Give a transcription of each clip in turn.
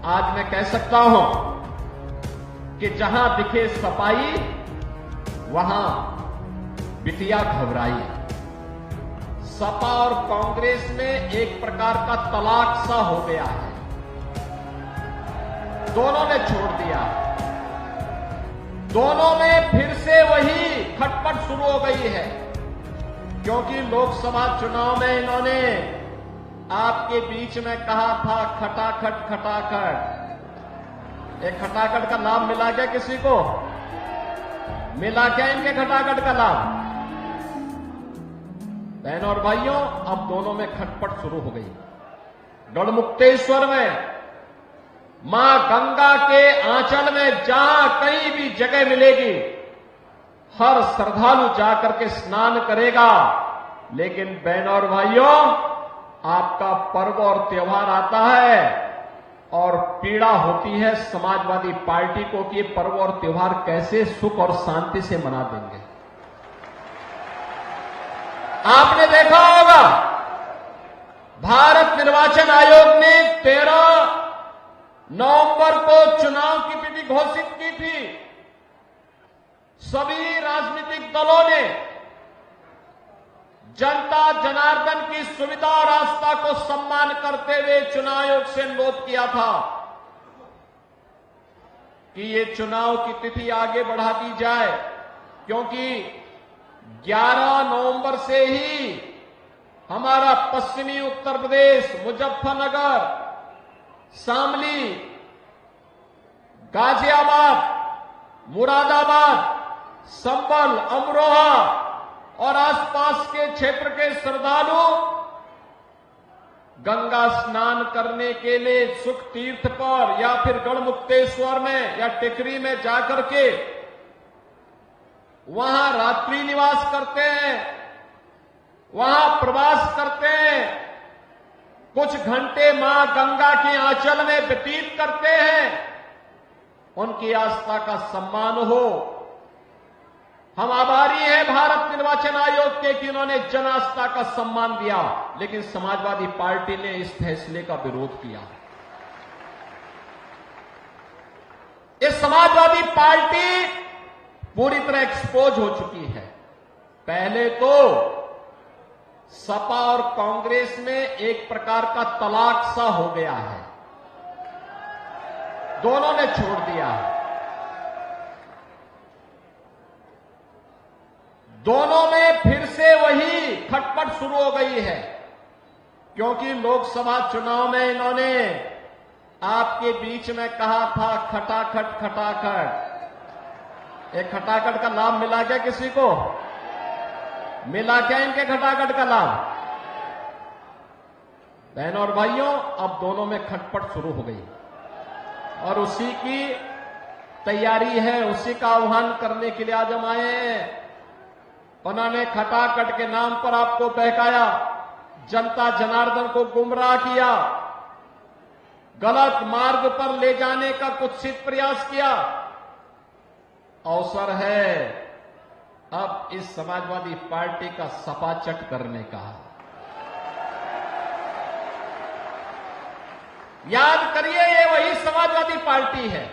आज मैं कह सकता हूं कि जहां दिखे सपाई वहां बिटिया घबराई। सपा और कांग्रेस में एक प्रकार का तलाक सा हो गया है, दोनों ने छोड़ दिया। दोनों में फिर से वही खटपट शुरू हो गई है, क्योंकि लोकसभा चुनाव में इन्होंने आपके बीच में कहा था खटाखट खटाखट। एक खटाखट का लाभ मिला क्या किसी को? मिला क्या इनके खटाखट का लाभ? बहनों और भाइयों, अब दोनों में खटपट शुरू हो गई। गढ़मुक्तेश्वर में मां गंगा के आंचल में जहां कहीं भी जगह मिलेगी, हर श्रद्धालु जाकर के स्नान करेगा। लेकिन बहनों और भाइयों, आपका पर्व और त्योहार आता है और पीड़ा होती है समाजवादी पार्टी को कि ये पर्व और त्योहार कैसे सुख और शांति से मना देंगे। आपने देखा होगा, भारत निर्वाचन आयोग ने 13 नवंबर को चुनाव की तिथि घोषित की थी। सभी राजनीतिक दलों ने जनता जनार्दन की सुविधा और आस्था को सम्मान करते हुए चुनाव आयोग से अनुरोध किया था कि ये चुनाव की तिथि आगे बढ़ा दी जाए, क्योंकि 11 नवंबर से ही हमारा पश्चिमी उत्तर प्रदेश, मुजफ्फरनगर, शामली, गाजियाबाद, मुरादाबाद, संभल, अमरोहा और आसपास के क्षेत्र के श्रद्धालु गंगा स्नान करने के लिए सुख तीर्थ पर या फिर गढ़मुक्तेश्वर में या टिकरी में जाकर के वहां रात्रि निवास करते हैं, वहां प्रवास करते हैं, कुछ घंटे मां गंगा के आंचल में व्यतीत करते हैं। उनकी आस्था का सम्मान हो। हम आभारी हैं भारत निर्वाचन आयोग के कि उन्होंने जन आस्था का सम्मान दिया, लेकिन समाजवादी पार्टी ने इस फैसले का विरोध किया। ये समाजवादी पार्टी पूरी तरह एक्सपोज हो चुकी है। पहले तो सपा और कांग्रेस में एक प्रकार का तलाक सा हो गया है, दोनों ने छोड़ दिया है। दोनों में फिर से वही खटपट शुरू हो गई है, क्योंकि लोकसभा चुनाव में इन्होंने आपके बीच में कहा था खटाखट खटाखट। एक खटाखट का लाभ मिला क्या किसी को? मिला क्या इनके खटाखट का लाभ? बहनों और भाइयों, अब दोनों में खटपट शुरू हो गई और उसी की तैयारी है, उसी का आह्वान करने के लिए आज हम आए हैं। उन्होंने खटाखट के नाम पर आपको बहकाया, जनता जनार्दन को गुमराह किया, गलत मार्ग पर ले जाने का कुत्सित प्रयास किया। अवसर है अब इस समाजवादी पार्टी का सपाचट करने का। याद करिए, ये वही समाजवादी पार्टी है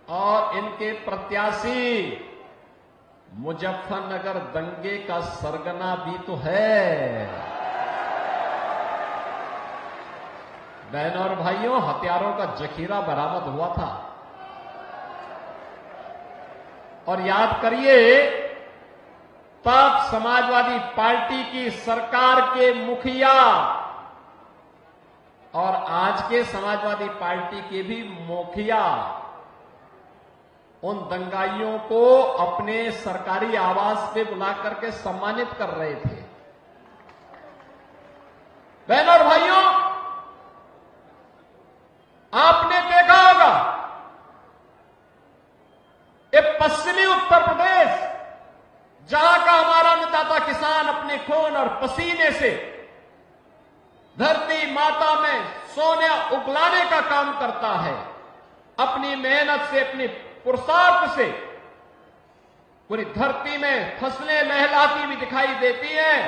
और इनके प्रत्याशी मुजफ्फरनगर दंगे का सरगना भी तो है। बहनों और भाइयों, हथियारों का जखीरा बरामद हुआ था और याद करिए, तब समाजवादी पार्टी की सरकार के मुखिया और आज के समाजवादी पार्टी के भी मुखिया उन दंगाइयों को अपने सरकारी आवास पे बुला करके सम्मानित कर रहे थे। बहनों और भाइयों, आपने देखा होगा, ये पश्चिमी उत्तर प्रदेश, जहां का हमारा अन्नदाता किसान अपने खून और पसीने से धरती माता में सोने उगलाने का काम करता है, अपनी मेहनत से, अपनी पुरुषार्थ से पूरी धरती में फसलें लहलाती हुई दिखाई देती हैं,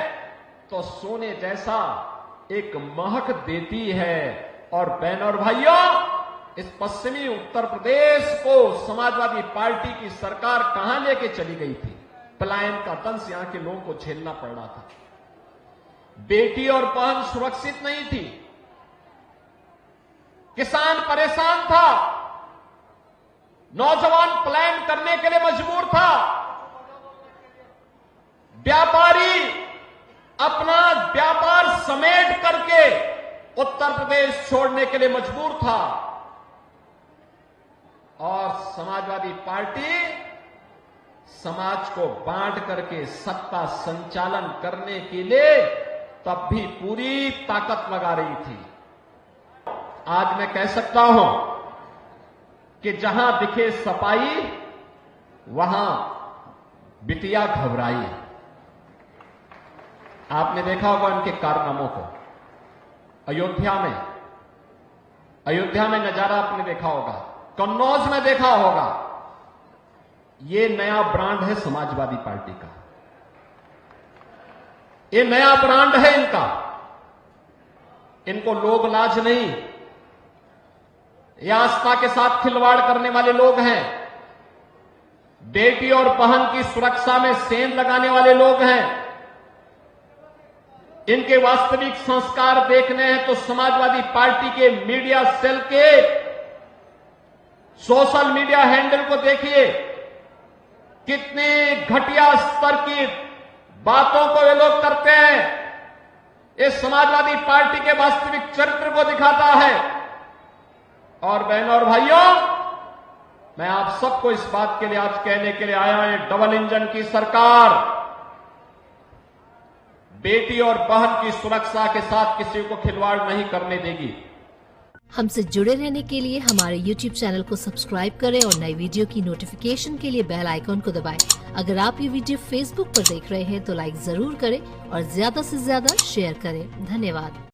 तो सोने जैसा एक महक देती है। और बहनों और भाइयों, इस पश्चिमी उत्तर प्रदेश को समाजवादी पार्टी की सरकार कहां लेके चली गई थी। पलायन का दंश यहां के लोगों को झेलना पड़ रहा था। बेटी और बहन सुरक्षित नहीं थी, किसान परेशान था, नौजवान पलायन करने के लिए मजबूर था, व्यापारी अपना व्यापार समेट करके उत्तर प्रदेश छोड़ने के लिए मजबूर था और समाजवादी पार्टी समाज को बांट करके सत्ता संचालन करने के लिए तब भी पूरी ताकत लगा रही थी। आज मैं कह सकता हूं कि जहां दिखे सपाई वहां बिटिया घबराई। आपने देखा होगा उनके कारनामों को। अयोध्या में नजारा आपने देखा होगा, कन्नौज में देखा होगा। ये नया ब्रांड है समाजवादी पार्टी का, ये नया ब्रांड है इनका। इनको लोग लाज नहीं, ये आस्था के साथ खिलवाड़ करने वाले लोग हैं, बेटी और बहन की सुरक्षा में सेंध लगाने वाले लोग हैं। इनके वास्तविक संस्कार देखने हैं तो समाजवादी पार्टी के मीडिया सेल के सोशल मीडिया हैंडल को देखिए, कितनी घटिया स्तर की बातों को ये लोग करते हैं। ये समाजवादी पार्टी के वास्तविक चरित्र को दिखाता है। और बहनों और भाइयों, मैं आप सबको इस बात के लिए आज कहने के लिए आया हूं, ये डबल इंजन की सरकार बेटी और बहन की सुरक्षा के साथ किसी को खिलवाड़ नहीं करने देगी। हमसे जुड़े रहने के लिए हमारे YouTube चैनल को सब्सक्राइब करें और नई वीडियो की नोटिफिकेशन के लिए बेल आइकॉन को दबाएं। अगर आप ये वीडियो Facebook पर देख रहे हैं तो लाइक जरूर करें और ज्यादा से ज्यादा शेयर करें। धन्यवाद।